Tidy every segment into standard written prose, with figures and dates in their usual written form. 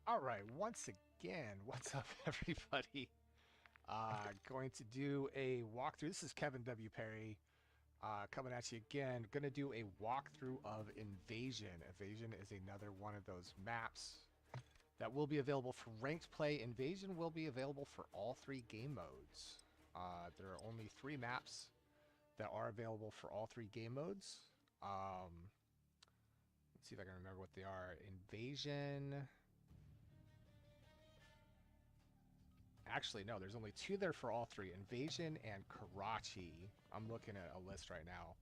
All right, once again, what's up, everybody? Going to do a walkthrough. This is Kevin W. Perry coming at you again. Going to do a walkthrough of Invasion. Invasion is another one of those maps that will be available for ranked play. Invasion will be available for all three game modes. There are only three maps that are available for all three game modes. Let's see if I can remember what they are. Invasion. Actually, no, there's only two there for all three. Invasion and Karachi. I'm looking at a list right now.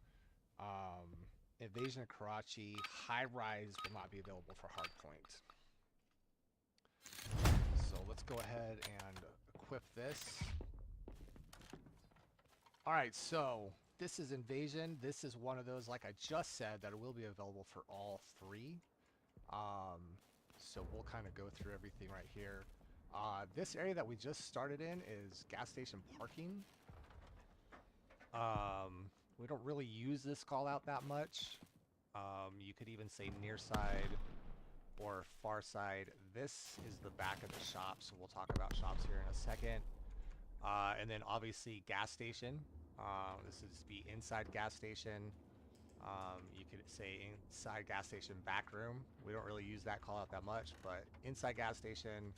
Invasion and Karachi. High Rise will not be available for Hardpoint. So let's go ahead and equip this. Alright, so this is Invasion. This is one of those, like I just said, that it will be available for all three. So we'll kind of go through everything right here. This area that we just started in is gas station parking. We don't really use this call out that much. You could even say near side or far side. This is the back of the shop, so we'll talk about shops here in a second. And then obviously gas station. This is the inside gas station. You could say inside gas station back room. We don't really use that call out that much, but inside gas station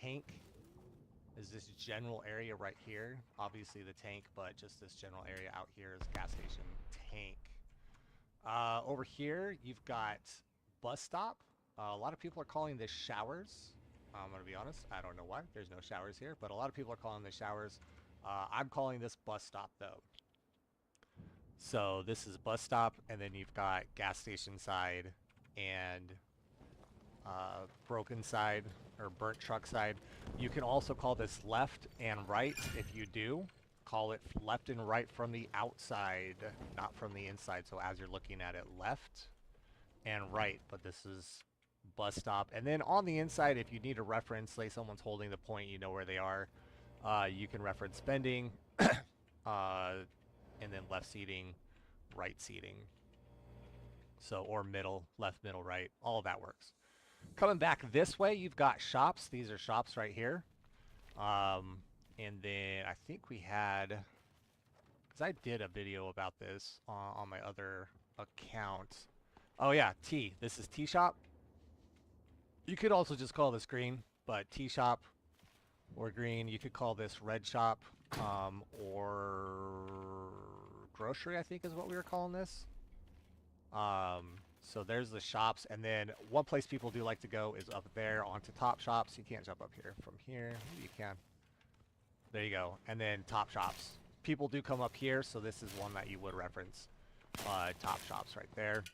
tank is this general area right here. Obviously the tank, but just this general area out here is gas station tank. Over here, you've got bus stop. A lot of people are calling this showers. I'm going to be honest, I don't know why. There's no showers here, but a lot of people are calling this showers. I'm calling this bus stop though. So this is bus stop, and then you've got gas station side and broken side or burnt truck side. You can also call this left and right. If you do, call it left and right from the outside, not from the inside. So as you're looking at it, left and right, but this is bus stop. And then on the inside, if you need a reference, say someone's holding the point, you know where they are, you can reference spending, and then left seating, right seating. So, or middle, left, middle, right, all of that works. Coming back this way, you've got shops. These are shops right here. And then I think we had, because I did a video about this on my other account. Oh yeah, T. This is T shop. You could also just call this green, but T shop or green. You could call this red shop, or grocery, I think is what we were calling this. So there's the shops, and then one place people do like to go is up there onto top shops. You can't jump up here. From here, you can. There you go. And then top shops. People do come up here, so this is one that you would reference. Top shops right there.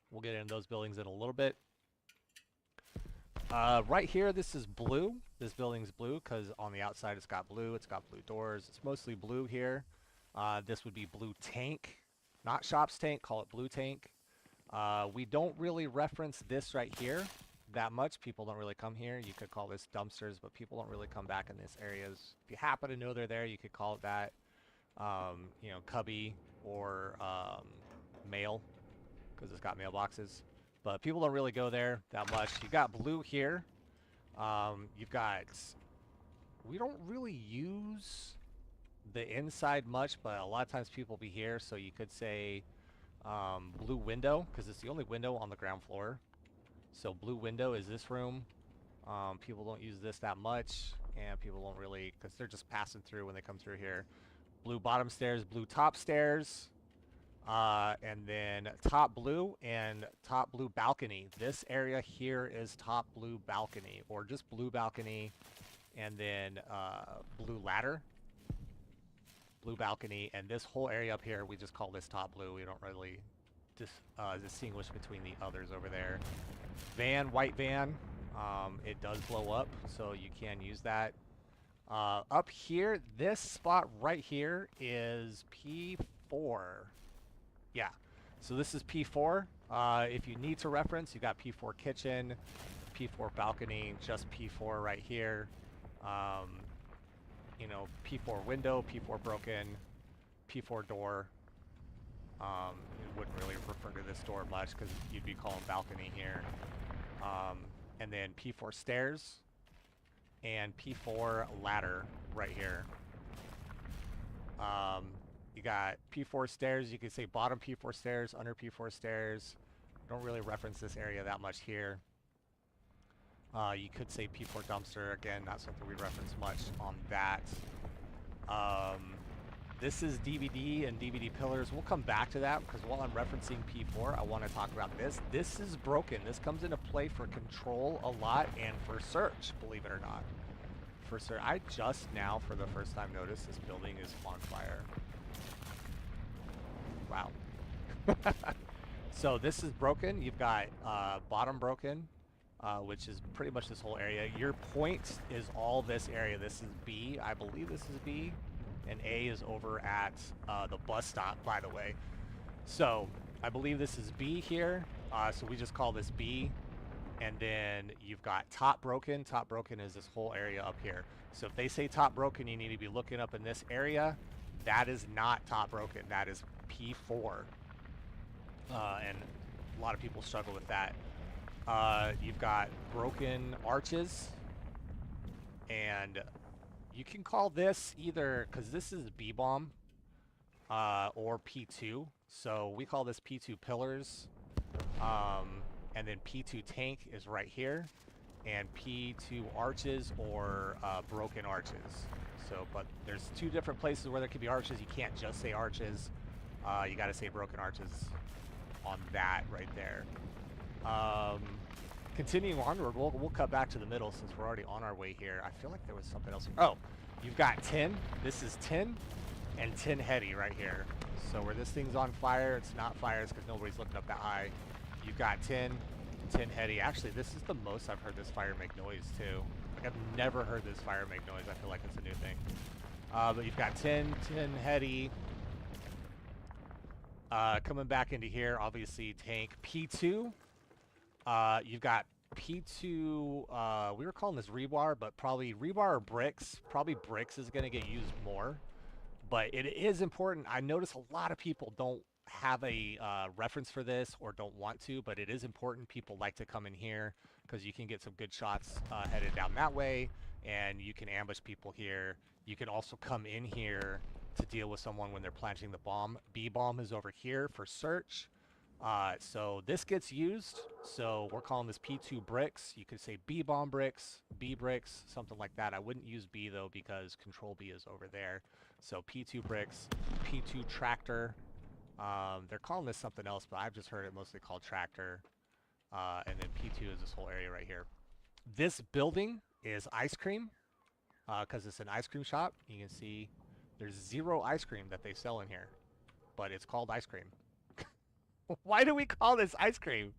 We'll get into those buildings in a little bit. Right here, this is blue. This building's blue because on the outside it's got blue. It's got blue doors. It's mostly blue here. This would be blue tank. Not shops tank, call it blue tank. We don't really reference this right here that much. People don't really come here. You could call this dumpsters, but people don't really come back in these areas. If you happen to know they're there, you could call it that. You know, cubby or mail, because it's got mailboxes. But people don't really go there that much. You got blue here. You've got, we don't really use the inside much, but a lot of times people be here, so you could say blue window, because it's the only window on the ground floor. So blue window is this room. People don't use this that much, and people don't really, because they're just passing through when they come through here. Blue bottom stairs, blue top stairs, and then top blue and top blue balcony. This area here is top blue balcony, or just blue balcony, and then blue ladder. Blue balcony, and this whole area up here, we just call this top blue. We don't really distinguish between the others over there. Van, white van, it does blow up, so you can use that. Up here, this spot right here is P4. Yeah, so this is P4. If you need to reference, you got P4 kitchen, P4 balcony, just P4 right here. You know, P4 window, P4 broken, P4 door. You wouldn't really refer to this door much because you'd be calling balcony here. and then P4 stairs, and P4 ladder right here. You got P4 stairs. You could say bottom P4 stairs, under P4 stairs. Don't really reference this area that much here. You could say P4 dumpster. Again, not something we reference much on that. This is DVD and DVD pillars. We'll come back to that because while I'm referencing P4, I want to talk about this. This is broken. This comes into play for control a lot and for search, believe it or not. For search, I just now, for the first time, noticed this building is on fire. Wow. So this is broken. You've got bottom broken, which is pretty much this whole area. Your point is all this area. This is B. I believe this is B. And A is over at the bus stop, by the way. So I believe this is B here. So we just call this B. And then you've got top broken. Top broken is this whole area up here. So if they say top broken, you need to be looking up in this area. That is not top broken. That is P4. And a lot of people struggle with that. You've got broken arches. And you can call this either, because this is B-bomb or P2. So we call this P2 pillars. And then P2 tank is right here. And P2 arches or broken arches. So, but there's two different places where there could be arches. You can't just say arches. You got to say broken arches on that right there. Continuing onward, we'll cut back to the middle since we're already on our way here. I feel like there was something else. Oh, you've got tin. This is tin and tin heady right here. So where this thing's on fire, it's not fire. It's because nobody's looking up that high. You've got tin heady. Actually, this is the most I've heard this fire make noise too. Like I've never heard this fire make noise. I feel like it's a new thing. But you've got tin heady. Coming back into here, obviously tank P2. You've got P2, we were calling this rebar, but probably rebar or bricks. Probably bricks is going to get used more. But it is important. I notice a lot of people don't have a reference for this or don't want to, but it is important. People like to come in here because you can get some good shots headed down that way, and you can ambush people here. You can also come in here to deal with someone when they're planting the bomb. B-bomb is over here for search. So this gets used. So we're calling this P2 bricks. You could say B-bomb bricks, B bricks, something like that. I wouldn't use B though because control B is over there. So P2 bricks, P2 tractor. They're calling this something else, but I've just heard it mostly called tractor. And then P2 is this whole area right here. This building is ice cream because it's an ice cream shop. You can see there's 0 ice cream that they sell in here, but it's called ice cream. Why do we call this ice cream?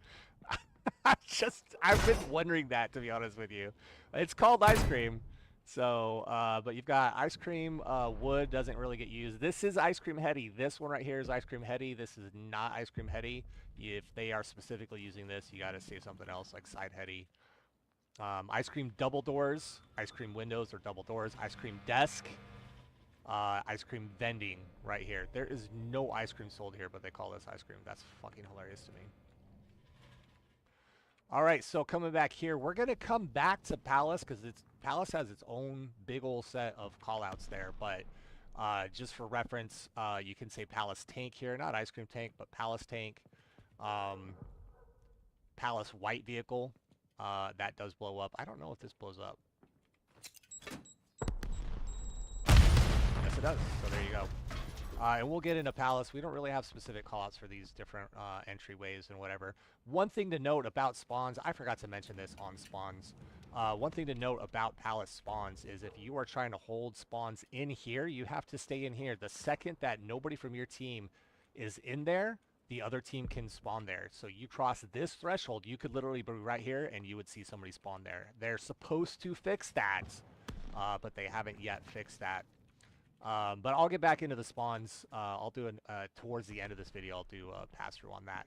I've been wondering that, to be honest with you. It's called ice cream. So, but you've got ice cream, wood doesn't really get used. This is ice cream heady. This one right here is ice cream heady. This is not ice cream heady. If they are specifically using this, you got to say something else like side heady. Ice cream double doors, ice cream windows or double doors, ice cream desk. Ice cream vending right here. There is no ice cream sold here, but they call this ice cream. That's fucking hilarious to me. All right, so coming back here, we're going to come back to Palace because Palace has its own big old set of callouts there. But just for reference, you can say Palace tank here. Not ice cream tank, but Palace tank. Palace white vehicle. That does blow up. I don't know if this blows up. Yes, it does. So there you go. And we'll get into Palace. We don't really have specific callouts for these different entryways and whatever. One thing to note about spawns, I forgot to mention this on spawns. One thing to note about Palace spawns is if you are trying to hold spawns in here, you have to stay in here. The second that nobody from your team is in there, the other team can spawn there. So you cross this threshold, you could literally be right here and you would see somebody spawn there. They're supposed to fix that, but they haven't yet fixed that. But I'll get back into the spawns. I'll do towards the end of this video, I'll do a pass through on that.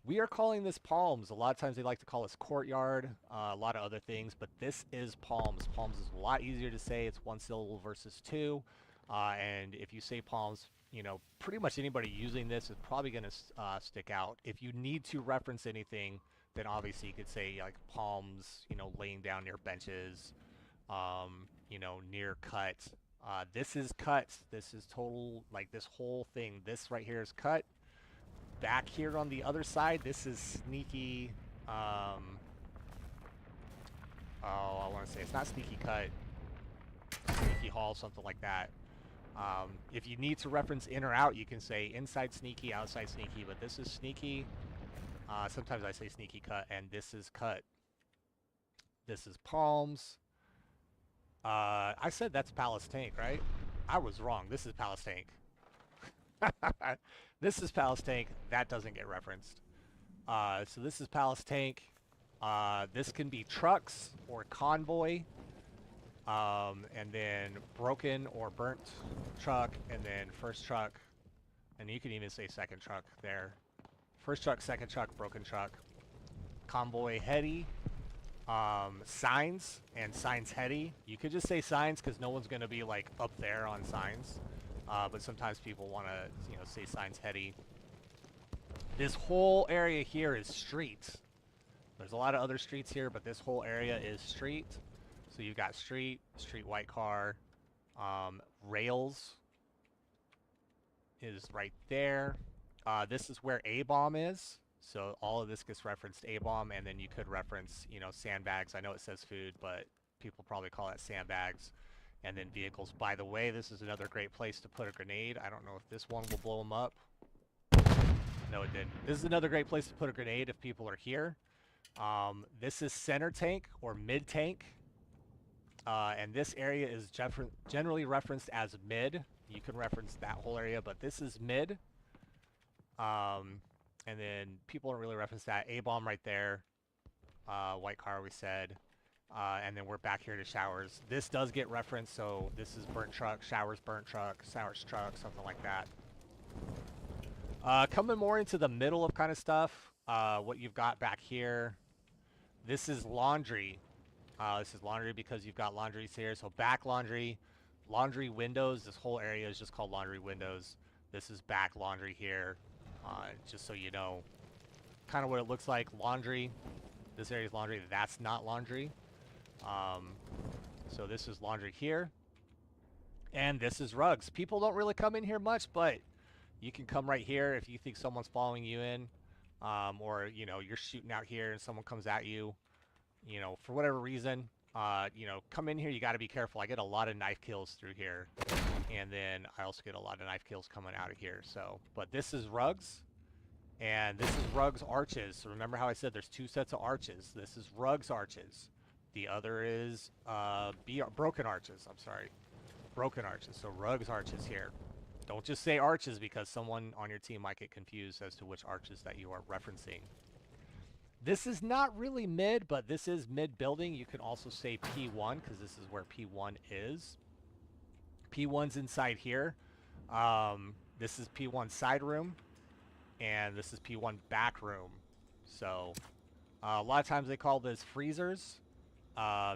We are calling this palms. A lot of times they like to call us courtyard, a lot of other things, but this is palms. Palms is a lot easier to say. It's one syllable versus two. And if you say palms, you know, pretty much anybody using this is probably going to stick out. If you need to reference anything, then obviously you could say like palms, you know, laying down near benches, you know, near cut. This is cut. This is total, like this whole thing. This right here is cut. Back here on the other side, this is sneaky. Oh, I want to say it's not sneaky cut. Sneaky haul, something like that. If you need to reference in or out, you can say inside sneaky, outside sneaky, but this is sneaky. Sometimes I say sneaky cut, and this is cut. This is palms. I said that's Palace Tank, right? I was wrong. This is Palace Tank. This is Palace Tank. That doesn't get referenced. So this is Palace Tank. This can be trucks or convoy. And then broken or burnt truck, and then first truck. And you can even say second truck there. First truck, second truck, broken truck. Convoy heady. Signs and signs heady. You could just say signs because no one's going to be like up there on signs. But sometimes people want to, you know, say signs heady. This whole area here is street. There's a lot of other streets here, but this whole area is street. So you've got street, street white car, rails is right there. This is where A-bomb is. So all of this gets referenced A-bomb, and then you could reference, you know, sandbags. I know it says food, but people probably call that sandbags. And then vehicles. By the way, this is another great place to put a grenade. I don't know if this one will blow them up. No, it didn't. This is another great place to put a grenade if people are here. This is center tank or mid tank. And this area is generally referenced as mid. You can reference that whole area, but this is mid. And then people don't really reference that. A-bomb right there. White car, we said. And then we're back here to showers. This does get referenced, so this is burnt truck, showers burnt truck, showers truck, something like that. Coming more into the middle of kind of stuff, what you've got back here. This is laundry. This is laundry because you've got laundries here. So back laundry, laundry windows. This whole area is just called laundry windows. This is back laundry here. Just so you know kind of what it looks like. Laundry. This area is laundry. That's not laundry. So this is laundry here. And this is rugs. People don't really come in here much, but you can come right here if you think someone's following you in. Or, you know, you're shooting out here and someone comes at you. You know, for whatever reason, you know, come in here, you got to be careful. I get a lot of knife kills through here, and then I also get a lot of knife kills coming out of here. So, but this is rugs, and this is rugs arches. So remember how I said there's two sets of arches. This is rugs arches. The other is broken arches. I'm sorry, broken arches. So rugs arches here. Don't just say arches because someone on your team might get confused as to which arches that you are referencing. This is not really mid, but this is mid building. You can also say P1 because this is where P1 is. P1's inside here. This is P1 side room, and this is P1 back room. So a lot of times they call this freezers.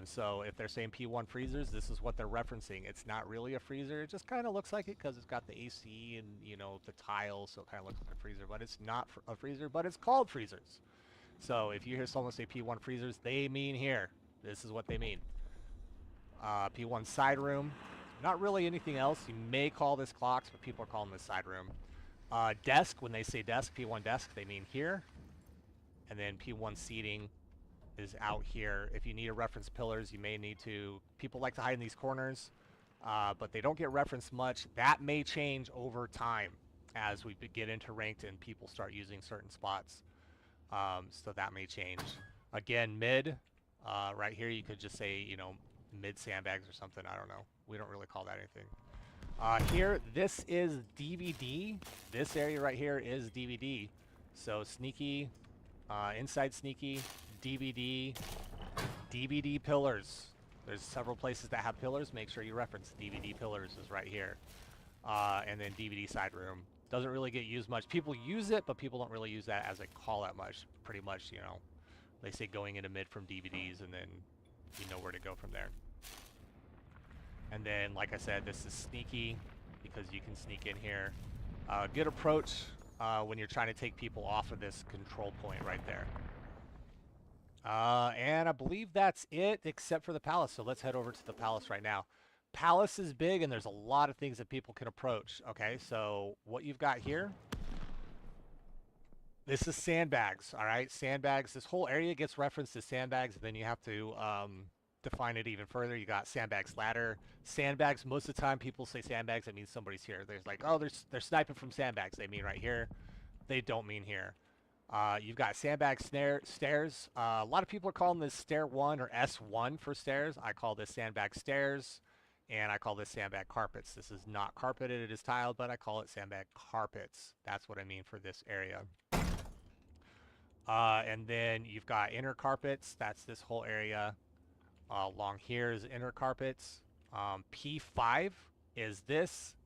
So if they're saying P1 freezers, this is what they're referencing. It's not really a freezer. It just kind of looks like it because it's got the AC and, you know, the tiles, so it kind of looks like a freezer. But it's not a freezer, but it's called freezers. So if you hear someone say P1 freezers, they mean here. This is what they mean. P1 side room. Not really anything else. You may call this clocks, but people are calling this side room. Desk, when they say desk, P1 desk, they mean here. And then P1 seating is out here. If you need to reference pillars, you may need to. People like to hide in these corners, but they don't get referenced much. That may change over time as we get into ranked and people start using certain spots. So that may change. Again, mid, right here you could just say, you know, mid sandbags or something. I don't know. We don't really call that anything. Here, this is DVD. This area right here is DVD. So sneaky, inside sneaky, DVD, DVD pillars. There's several places that have pillars. Make sure you reference DVD pillars is right here. And then DVD side room. Doesn't really get used much. People use it, but people don't really use that as a call out much. Pretty much, you know, they say going into mid from DVDs, and then you know where to go from there. And then, like I said, this is sneaky because you can sneak in here. Good approach when you're trying to take people off of this control point right there. And I believe that's it, except for the palace. So let's head over to the palace right now. Palace is big, and there's a lot of things that people can approach. Okay, so what you've got here, this is sandbags. All right, sandbags. This whole area gets referenced as sandbags, and then you have to define it even further. You got sandbags ladder. Sandbags. Most of the time, people say sandbags. That means somebody's here. There's like, oh, they're sniping from sandbags. They mean right here. They don't mean here. You've got sandbag stairs. A lot of people are calling this stair 1 or S1 for stairs. I call this sandbag stairs, and I call this sandbag carpets. This is not carpeted, it is tiled, but I call it sandbag carpets. That's what I mean for this area. And then you've got inner carpets. That's this whole area. Along here is inner carpets. P5 is this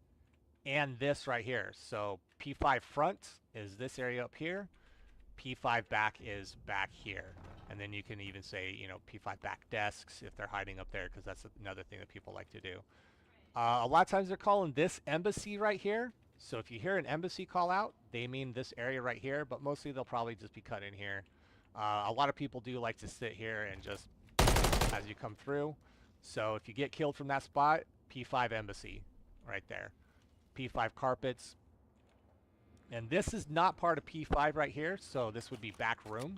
and this right here. So P5 front is this area up here. P5 back is back here. And then you can even say, you know, P5 back desks if they're hiding up there, because that's another thing that people like to do. A lot of times they're calling this embassy right here. So if you hear an embassy call out, they mean this area right here, but mostly they'll probably just be cut in here. A lot of people do like to sit here and just as you come through. So if you get killed from that spot, P5 embassy right there. P5 carpets. And this is not part of P5 right here, so this would be back room.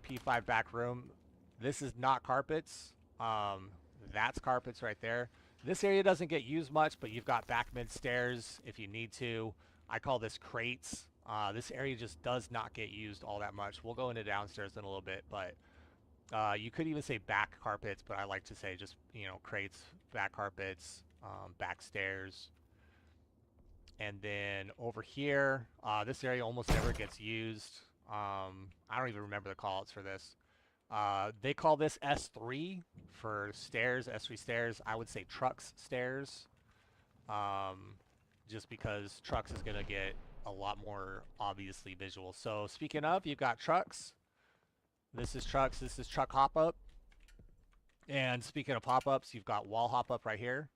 P5 back room. This is not carpets. That's carpets right there. This area doesn't get used much, but you've got back mid stairs if you need to. I call this crates. This area just does not get used all that much. We'll go into downstairs in a little bit, but you could even say back carpets, but I like to say just, you know, crates, back carpets, back stairs. And then over here, this area almost never gets used. I don't even remember the callouts for this. They call this S3 for stairs, S3 stairs. I would say trucks stairs, just because trucks is going to get a lot more obviously visual. So speaking of, you've got trucks. This is trucks. This is truck hop-up. And speaking of pop-ups, you've got wall hop-up right here,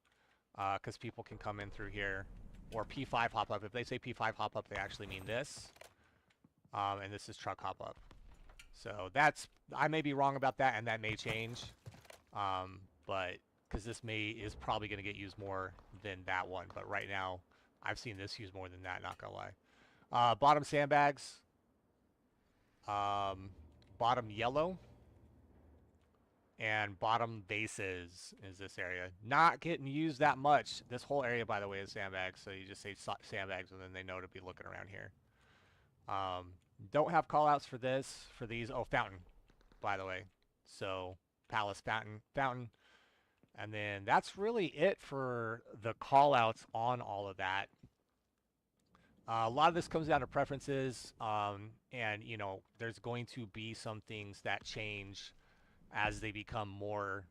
because people can come in through here. Or P5 hop-up. If they say P5 hop-up, they actually mean this. And this is truck hop-up. So that's, I may be wrong about that, and that may change. But, because this is probably going to get used more than that one. But right now, I've seen this used more than that, not going to lie. Bottom sandbags. Bottom yellow. And bottom bases is this area. Not getting used that much. This whole area, by the way, is sandbags. So you just say sandbags, and then they know to be looking around here. Don't have callouts for this, for these. Oh, fountain, by the way. So palace, fountain. And then that's really it for the callouts on all of that. A lot of this comes down to preferences. And, you know, there's going to be some things that change as they become more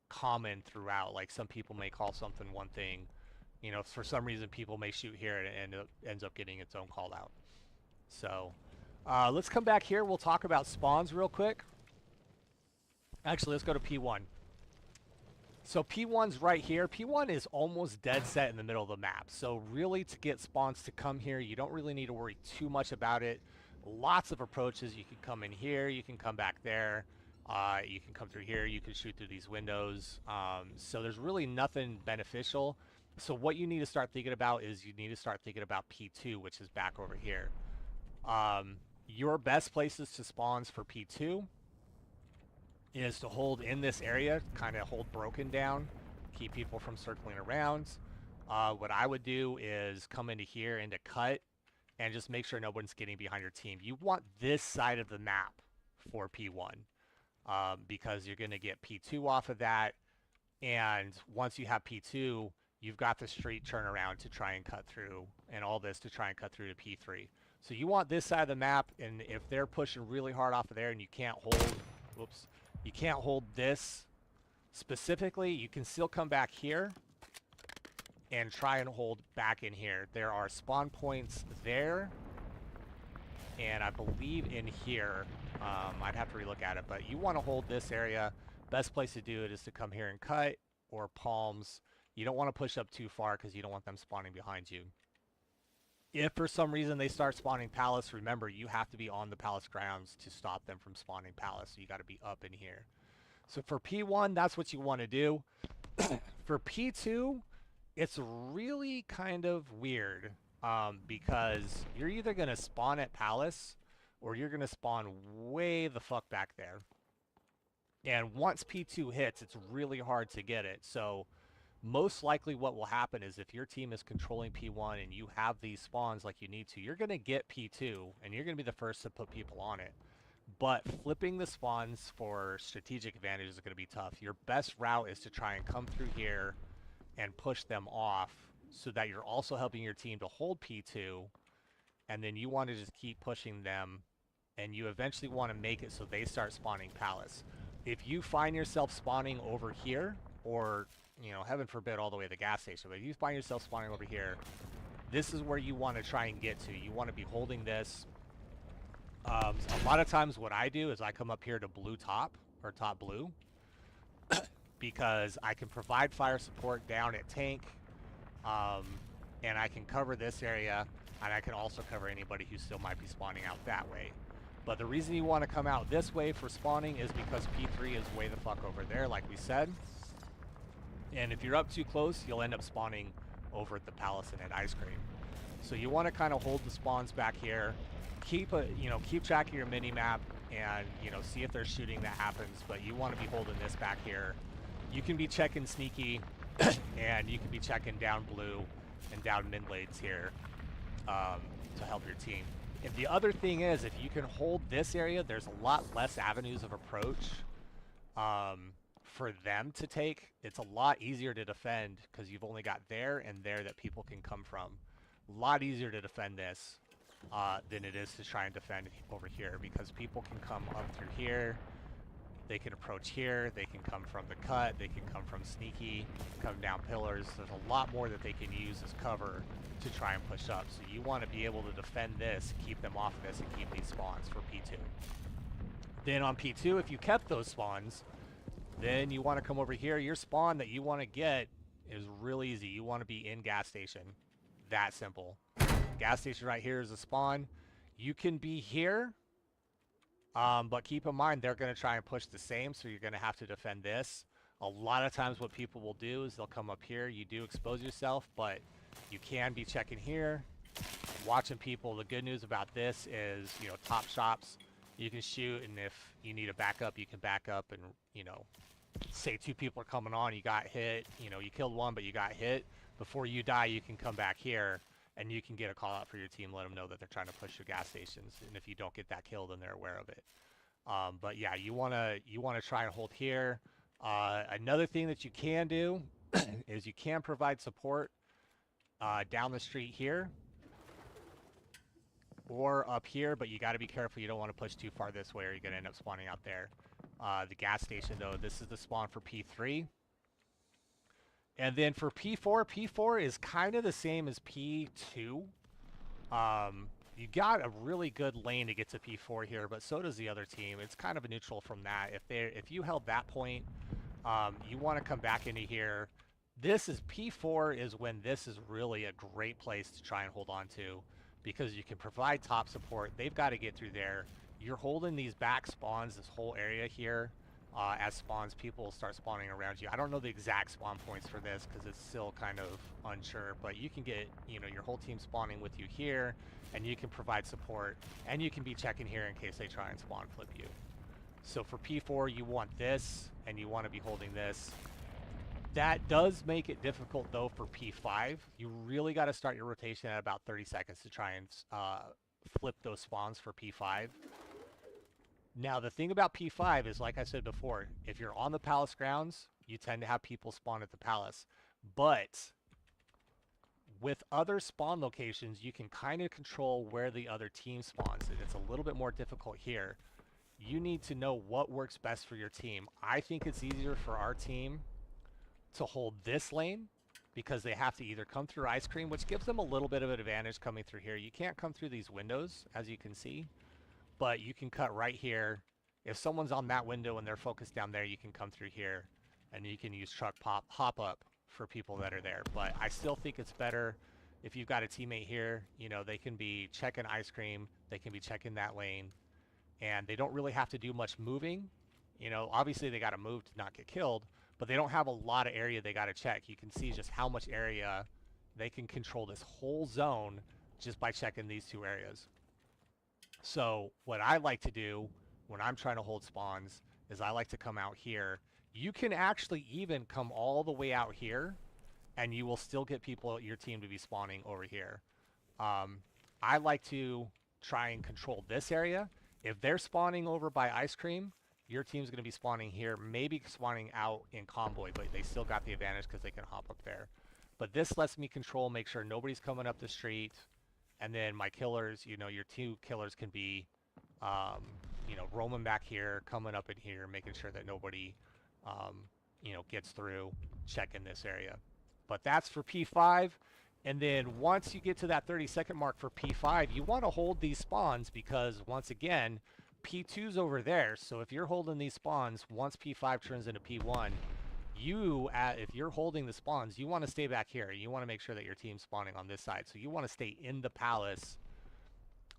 common throughout. Like some people may call something one thing, you know, for some reason people may shoot here and it ends up getting its own call out. So let's come back here. We'll talk about spawns real quick. Actually, let's go to P1. So P1's right here. P1 is almost dead set in the middle of the map. So really to get spawns to come here, you don't really need to worry too much about it. Lots of approaches. You can come in here. You can come back there. You can come through here, you can shoot through these windows. So there's really nothing beneficial. So what you need to start thinking about is you need to start thinking about P2, which is back over here. Your best places to spawns for P2 is to hold in this area, kind of hold broken down, keep people from circling around. What I would do is come into here, into cut, and just make sure no one's getting behind your team. You want this side of the map for P1. Because you're going to get P2 off of that, and once you have P2, you've got the street turnaround to try and cut through, and all this to try and cut through to P3. So you want this side of the map, and if they're pushing really hard off of there and you can't hold, whoops, you can't hold this specifically, you can still come back here and try and hold back in here. There are spawn points there, and I believe in here. I'd have to relook at it, but you want to hold this area. Best place to do it is to come here and cut, or palms. You don't want to push up too far because you don't want them spawning behind you. If for some reason they start spawning palace, remember you have to be on the palace grounds to stop them from spawning palace. So you got to be up in here. So for P1, that's what you want to do. For P2, it's really kind of weird because you're either going to spawn at palace or you're going to spawn way the fuck back there. And once P2 hits, it's really hard to get it. So most likely what will happen is if your team is controlling P1 and you have these spawns like you need to, you're going to get P2 and you're going to be the first to put people on it. But flipping the spawns for strategic advantage is going to be tough. Your best route is to try and come through here and push them off so that you're also helping your team to hold P2, and then you want to just keep pushing them, and you eventually want to make it so they start spawning palace. If you find yourself spawning over here, or, you know, heaven forbid all the way to the gas station, but if you find yourself spawning over here, this is where you want to try and get to. You want to be holding this. A lot of times what I do is I come up here to blue top, or top blue, because I can provide fire support down at tank, and I can cover this area, and I can also cover anybody who still might be spawning out that way. But the reason you want to come out this way for spawning is because P3 is way the fuck over there, like we said. And if you're up too close, you'll end up spawning over at the palace and at ice cream. So you want to kind of hold the spawns back here. Keep track of your mini map and, you know, see if there's shooting that happens, but you want to be holding this back here. You can be checking sneaky and you can be checking down blue and down mid lanes here to help your team. And the other thing is, if you can hold this area, there's a lot less avenues of approach for them to take. It's a lot easier to defend because you've only got there and there that people can come from. A lot easier to defend this than it is to try and defend over here, because people can come up through here, they can approach here, they can come from the cut, they can come from sneaky, come down pillars. There's a lot more that they can use as cover to try and push up. So you want to be able to defend this, keep them off this, and keep these spawns for P2. Then on P2, if you kept those spawns, then you want to come over here. Your spawn that you want to get is real easy. You want to be in gas station. That simple. Gas station right here is a spawn. You can be here, but keep in mind they're going to try and push the same, so you're going to have to defend this. A lot of times what people will do is they'll come up here. You do expose yourself, but you can be checking here, watching people. The good news about this is, you know, top shops, you can shoot, and if you need a backup, you can back up and, you know, say two people are coming on, you got hit, you know, you killed one, but you got hit. Before you die, you can come back here and you can get a call out for your team, let them know that they're trying to push your gas stations. And if you don't get that kill, then they're aware of it. But yeah, you wanna try and hold here. Another thing that you can do is you can provide support down the street here or up here, but you got to be careful. You don't want to push too far this way, or you're gonna end up spawning out there. The gas station, though, this is the spawn for P3. And then for P4, P4 is kind of the same as P2. You got a really good lane to get to P4 here, but so does the other team. It's kind of a neutral from that. If you held that point, you want to come back into here. This is P4 is when this is really a great place to try and hold on to, because you can provide top support. They've got to get through there. You're holding these back spawns, this whole area here. As spawns, people will start spawning around you. I don't know the exact spawn points for this because it's still kind of unsure, but you can get, you know, your whole team spawning with you here, and you can provide support, and you can be checking here in case they try and spawn flip you. So for P4, you want this, and you want to be holding this. That does make it difficult, though, for P5. You really got to start your rotation at about 30 seconds to try and flip those spawns for P5. Now, the thing about P5 is, like I said before, if you're on the palace grounds, you tend to have people spawn at the palace. But with other spawn locations, you can kind of control where the other team spawns, and it's a little bit more difficult here. You need to know what works best for your team. I think it's easier for our team to hold this lane because they have to either come through ice cream, which gives them a little bit of an advantage coming through here. You can't come through these windows, as you can see. But you can cut right here. If someone's on that window and they're focused down there, you can come through here, and you can use truck hop up for people that are there. But I still think it's better if you've got a teammate here, you know, they can be checking ice cream, they can be checking that lane, and they don't really have to do much moving. You know, obviously they got to move to not get killed, but they don't have a lot of area they got to check. You can see just how much area they can control this whole zone just by checking these two areas. So what I like to do when I'm trying to hold spawns is I like to come out here. You can actually even come all the way out here and you will still get people, your team, to be spawning over here. Um, I like to try and control this area. If they're spawning over by ice cream, your team's going to be spawning here, maybe spawning out in convoy, but they still got the advantage because they can hop up there. But this lets me control, make sure nobody's coming up the street, and then my killers, you know, your two killers can be, um, you know, roaming back here, coming up in here, making sure that nobody, um, you know, gets through, checking this area. But that's for P5. And then once you get to that 30-second mark for P5, you want to hold these spawns because, once again, P2's over there. So if you're holding these spawns, once P5 turns into P1, if you're holding the spawns, you want to stay back here. You want to make sure that your team's spawning on this side. So you want to stay in the palace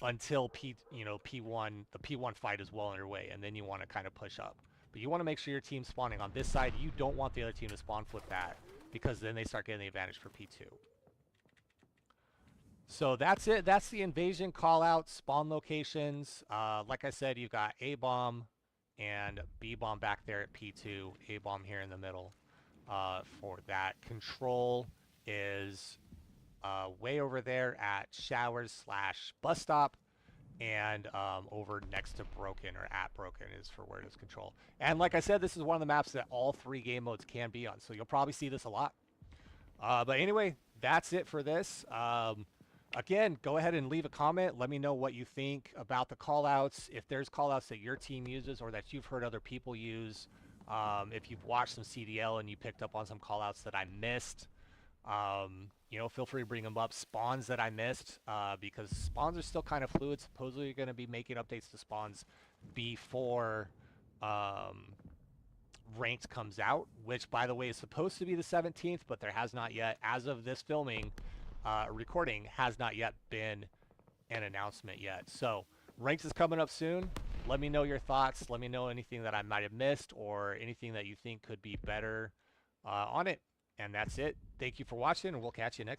until P1, the P1 fight is well underway, and then you want to kind of push up. But you want to make sure your team's spawning on this side. You don't want the other team to spawn flip that because then they start getting the advantage for P2. So that's it. That's the invasion callout spawn locations. Like I said, you've got A bomb and B bomb back there at P2. A bomb here in the middle. For that control is way over there at showers / bus stop, and over next to broken or at broken is for where it is control. And like I said, this is one of the maps that all 3 game modes can be on, so you'll probably see this a lot. But anyway, that's it for this. Again, go ahead and leave a comment. Let me know what you think about the callouts. If there's callouts that your team uses or that you've heard other people use. If you've watched some CDL and you picked up on some callouts that I missed, you know, feel free to bring them up. Spawns that I missed, because spawns are still kind of fluid. Supposedly you're going to be making updates to spawns before ranked comes out, which, by the way, is supposed to be the 17th, but there has not yet, as of this filming, recording, has not yet been an announcement yet. So ranks is coming up soon. Let me know your thoughts. Let me know anything that I might have missed or anything that you think could be better on it. And that's it. Thank you for watching, and we'll catch you next